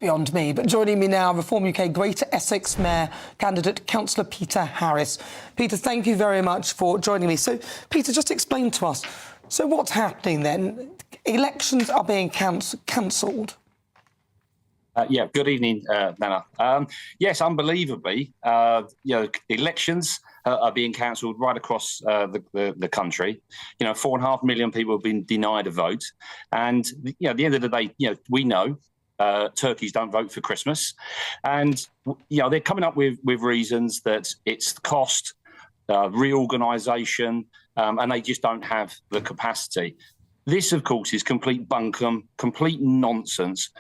beyond me. But joining me now, Reform UK Greater Essex Mayor candidate, Councillor Peter Harris. Peter, thank you very much for joining me. So, Peter, just explain to us, so what's happening then? Elections are being cancelled. Yeah, good evening, Nana. Yes, unbelievably, elections are being cancelled right across the country. 4.5 million people have been denied a vote. And, at the end of the day, we know turkeys don't vote for Christmas. And, they're coming up with reasons that it's cost, reorganisation, and they just don't have the capacity. This, of course, is complete bunkum, complete nonsense.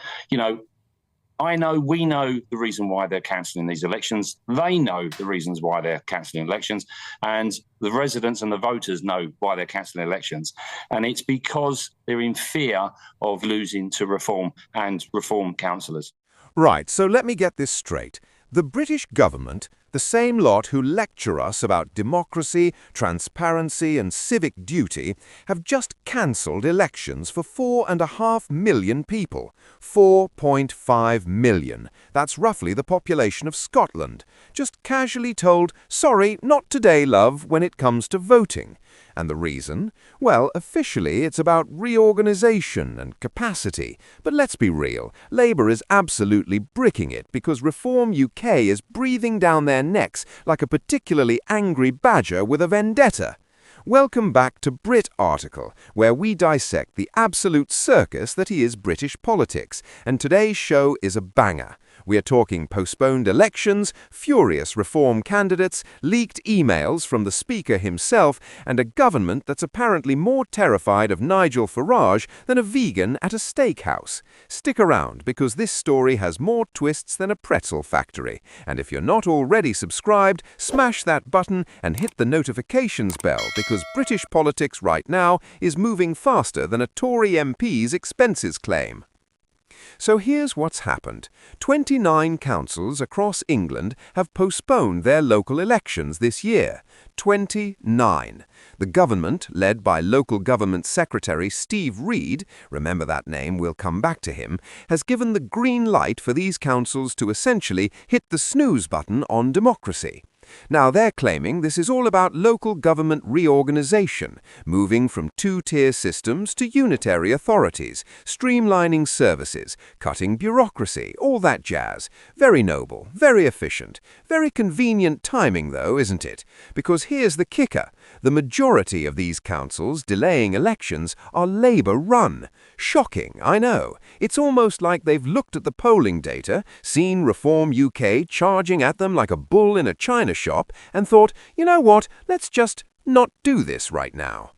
We know the reason why they're cancelling these elections. They know the reasons why they're cancelling elections. And the residents and the voters know why they're cancelling elections. And it's because they're in fear of losing to Reform and Reform councillors. Right, so let me get this straight. The British government, the same lot who lecture us about democracy, transparency and civic duty, have just cancelled elections for 4.5 million people. 4.5 million. That's roughly the population of Scotland. Just casually told, sorry, not today, love, when it comes to voting. And the reason? Well, officially it's about reorganisation and capacity. But let's be real, Labour is absolutely bricking it because Reform UK is breathing down their necks like a particularly angry badger with a vendetta. Welcome back to Brit article, where we dissect the absolute circus that is British politics, and today's show is a banger. We are talking postponed elections, furious Reform candidates, leaked emails from the Speaker himself, and a government that's apparently more terrified of Nigel Farage than a vegan at a steakhouse. Stick around, because this story has more twists than a pretzel factory. And if you're not already subscribed, smash that button and hit the notifications bell, because British politics right now is moving faster than a Tory MP's expenses claim. So here's what's happened. 29 councils across England have postponed their local elections this year. 29. The government, led by Local Government Secretary Steve Reid, remember that name, we'll come back to him, has given the green light for these councils to essentially hit the snooze button on democracy. Now, they're claiming this is all about local government reorganisation, moving from two-tier systems to unitary authorities, streamlining services, cutting bureaucracy, all that jazz. Very noble, very efficient, very convenient timing though, isn't it? Because here's the kicker. The majority of these councils delaying elections are Labour-run. Shocking, I know. It's almost like they've looked at the polling data, seen Reform UK charging at them like a bull in a china shop, and thought, you know what, let's just not do this right now.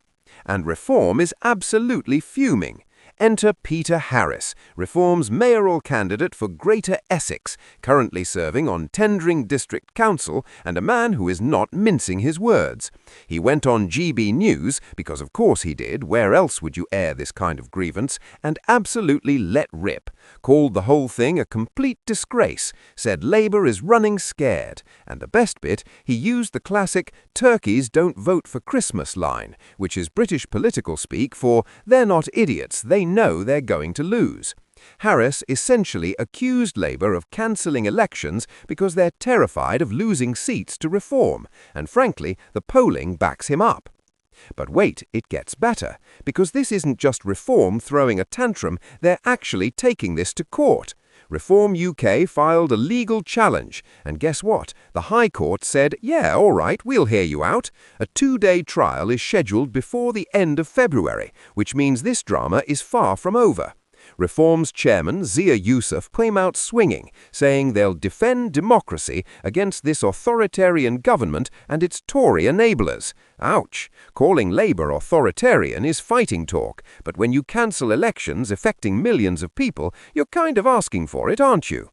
And Reform is absolutely fuming. Enter Peter Harris, Reform's mayoral candidate for Greater Essex, currently serving on Tendring District Council, and a man who is not mincing his words. He went on GB News, because of course he did, where else would you air this kind of grievance, and absolutely let rip. Called the whole thing a complete disgrace, said Labour is running scared, and the best bit, he used the classic "turkeys don't vote for Christmas" line, which is British political speak for "they're not idiots, they know they're going to lose." Harris essentially accused Labour of cancelling elections because they're terrified of losing seats to Reform, and frankly, the polling backs him up. But wait, it gets better, because this isn't just Reform throwing a tantrum, they're actually taking this to court. Reform UK filed a legal challenge, and guess what? The High Court said, yeah, all right, we'll hear you out. A 2-day trial is scheduled before the end of February, which means this drama is far from over. Reform's chairman, Zia Yusuf, came out swinging, saying they'll defend democracy against this authoritarian government and its Tory enablers. Ouch! Calling Labour authoritarian is fighting talk, but when you cancel elections affecting millions of people, you're kind of asking for it, aren't you?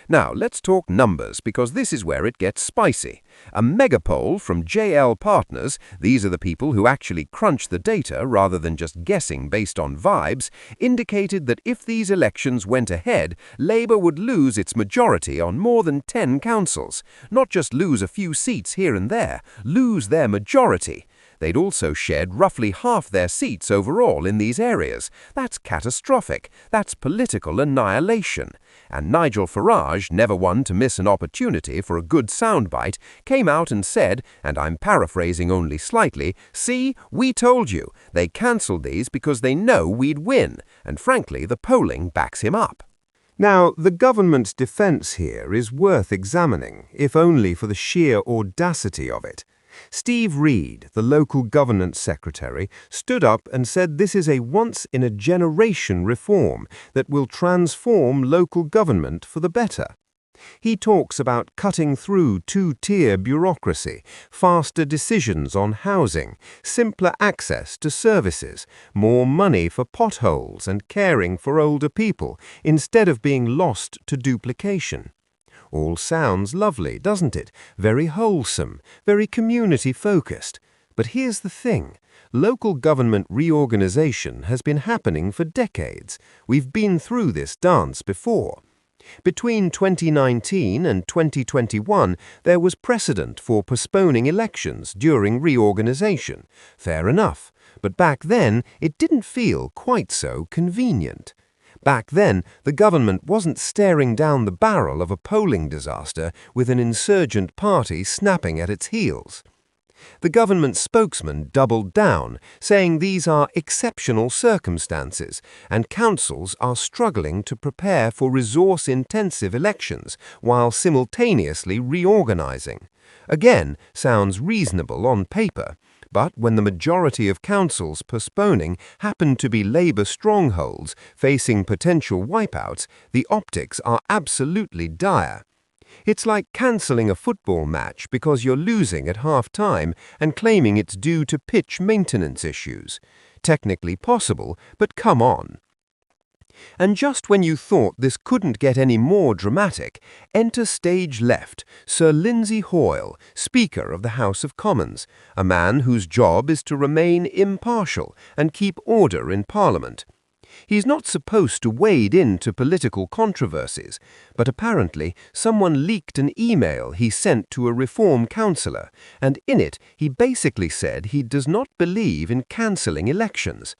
Now, let's talk numbers, because this is where it gets spicy. A mega poll from JL Partners, these are the people who actually crunch the data rather than just guessing based on vibes, indicated that if these elections went ahead, Labour would lose its majority on more than 10 councils. Not just lose a few seats here and there, lose their majority. They'd also shed roughly half their seats overall in these areas. That's catastrophic. That's political annihilation. And Nigel Farage, never one to miss an opportunity for a good soundbite, came out and said, and I'm paraphrasing only slightly, "See, we told you. They cancelled these because they know we'd win, and frankly, the polling backs him up." Now, the government's defence here is worth examining, if only for the sheer audacity of it. Steve Reed, the local governance secretary, stood up and said this is a once-in-a-generation reform that will transform local government for the better. He talks about cutting through two-tier bureaucracy, faster decisions on housing, simpler access to services, more money for potholes and caring for older people, instead of being lost to duplication. All sounds lovely, doesn't it? Very wholesome, very community-focused. But here's the thing. Local government reorganization has been happening for decades. We've been through this dance before. Between 2019 and 2021, there was precedent for postponing elections during reorganization. Fair enough. But back then, it didn't feel quite so convenient. Back then, the government wasn't staring down the barrel of a polling disaster with an insurgent party snapping at its heels. The government spokesman doubled down, saying these are exceptional circumstances, and councils are struggling to prepare for resource-intensive elections while simultaneously reorganizing. Again, sounds reasonable on paper. But when the majority of councils postponing happen to be Labour strongholds facing potential wipeouts, the optics are absolutely dire. It's like cancelling a football match because you're losing at half-time and claiming it's due to pitch maintenance issues. Technically possible, but come on. And just when you thought this couldn't get any more dramatic, enter stage left Sir Lindsay Hoyle, Speaker of the House of Commons, a man whose job is to remain impartial and keep order in Parliament. He's not supposed to wade into political controversies, but apparently someone leaked an email he sent to a Reform councillor, and in it he basically said he does not believe in cancelling elections.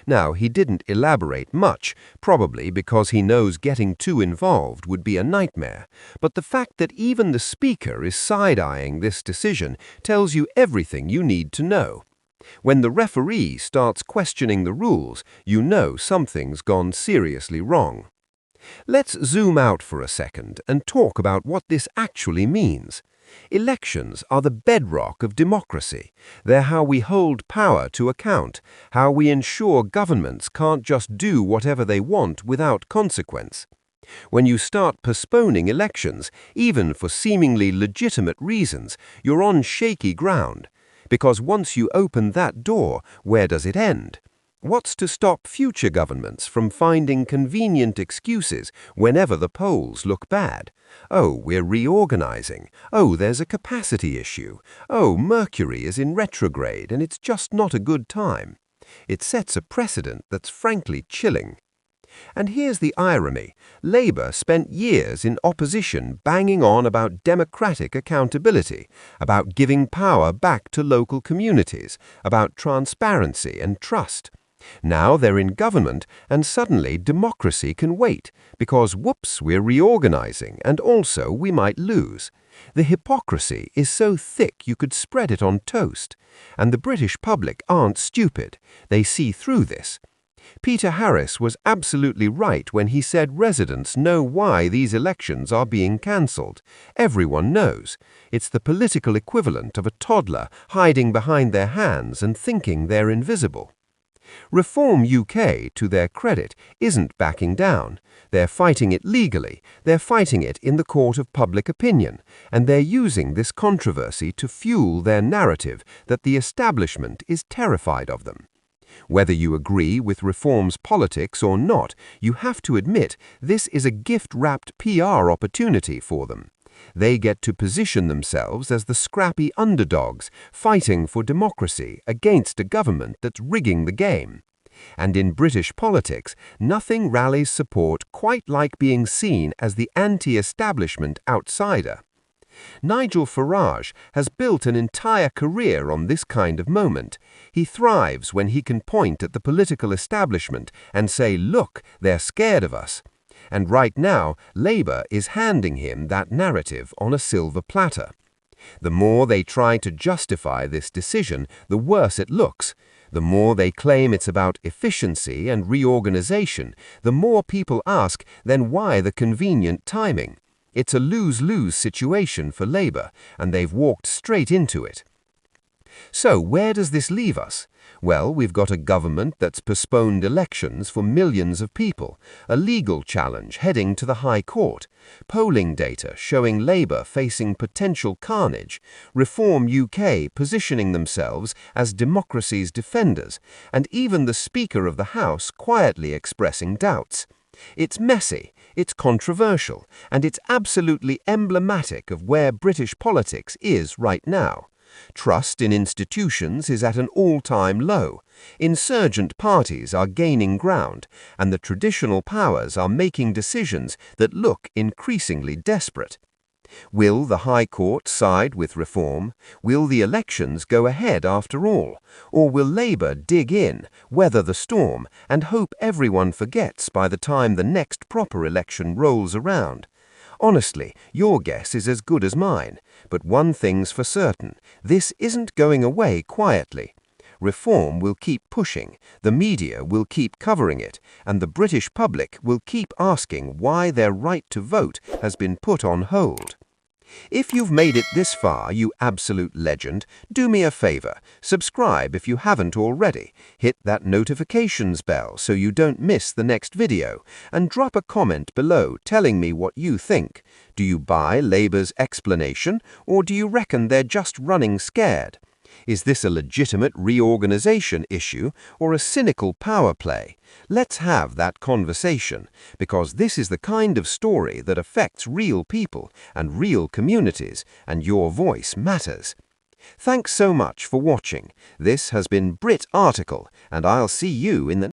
Now, he didn't elaborate much, probably because he knows getting too involved would be a nightmare, but the fact that even the Speaker is side-eyeing this decision tells you everything you need to know. When the referee starts questioning the rules, you know something's gone seriously wrong. Let's zoom out for a second and talk about what this actually means. Elections are the bedrock of democracy. They're how we hold power to account, how we ensure governments can't just do whatever they want without consequence. When you start postponing elections, even for seemingly legitimate reasons, you're on shaky ground. Because once you open that door, where does it end? What's to stop future governments from finding convenient excuses whenever the polls look bad? Oh, we're reorganizing. Oh, there's a capacity issue. Oh, Mercury is in retrograde and it's just not a good time. It sets a precedent that's frankly chilling. And here's the irony. Labour spent years in opposition banging on about democratic accountability, about giving power back to local communities, about transparency and trust. Now they're in government and suddenly democracy can wait because, whoops, we're reorganizing and also we might lose. The hypocrisy is so thick you could spread it on toast. And the British public aren't stupid. They see through this. Peter Harris was absolutely right when he said residents know why these elections are being cancelled. Everyone knows. It's the political equivalent of a toddler hiding behind their hands and thinking they're invisible. Reform UK, to their credit, isn't backing down. They're fighting it legally, they're fighting it in the court of public opinion, and they're using this controversy to fuel their narrative that the establishment is terrified of them. Whether you agree with Reform's politics or not, you have to admit this is a gift-wrapped PR opportunity for them. They get to position themselves as the scrappy underdogs fighting for democracy against a government that's rigging the game. And in British politics, nothing rallies support quite like being seen as the anti-establishment outsider. Nigel Farage has built an entire career on this kind of moment. He thrives when he can point at the political establishment and say, look, they're scared of us. And right now, Labour is handing him that narrative on a silver platter. The more they try to justify this decision, the worse it looks. The more they claim it's about efficiency and reorganization, the more people ask, then why the convenient timing? It's a lose-lose situation for Labour, and they've walked straight into it. So where does this leave us? Well, we've got a government that's postponed elections for millions of people, a legal challenge heading to the High Court, polling data showing Labour facing potential carnage, Reform UK positioning themselves as democracy's defenders, and even the Speaker of the House quietly expressing doubts. It's messy, it's controversial, and it's absolutely emblematic of where British politics is right now. Trust in institutions is at an all-time low. Insurgent parties are gaining ground, and the traditional powers are making decisions that look increasingly desperate. Will the High Court side with Reform? Will the elections go ahead after all? Or will Labour dig in, weather the storm, and hope everyone forgets by the time the next proper election rolls around? Honestly, your guess is as good as mine, but one thing's for certain, this isn't going away quietly. Reform will keep pushing, the media will keep covering it, and the British public will keep asking why their right to vote has been put on hold. If you've made it this far, you absolute legend, do me a favor, subscribe if you haven't already, hit that notifications bell so you don't miss the next video, and drop a comment below telling me what you think. Do you buy Labour's explanation, or do you reckon they're just running scared? Is this a legitimate reorganization issue or a cynical power play? Let's have that conversation, because this is the kind of story that affects real people and real communities, and your voice matters. Thanks so much for watching. This has been Brit Article, and I'll see you in the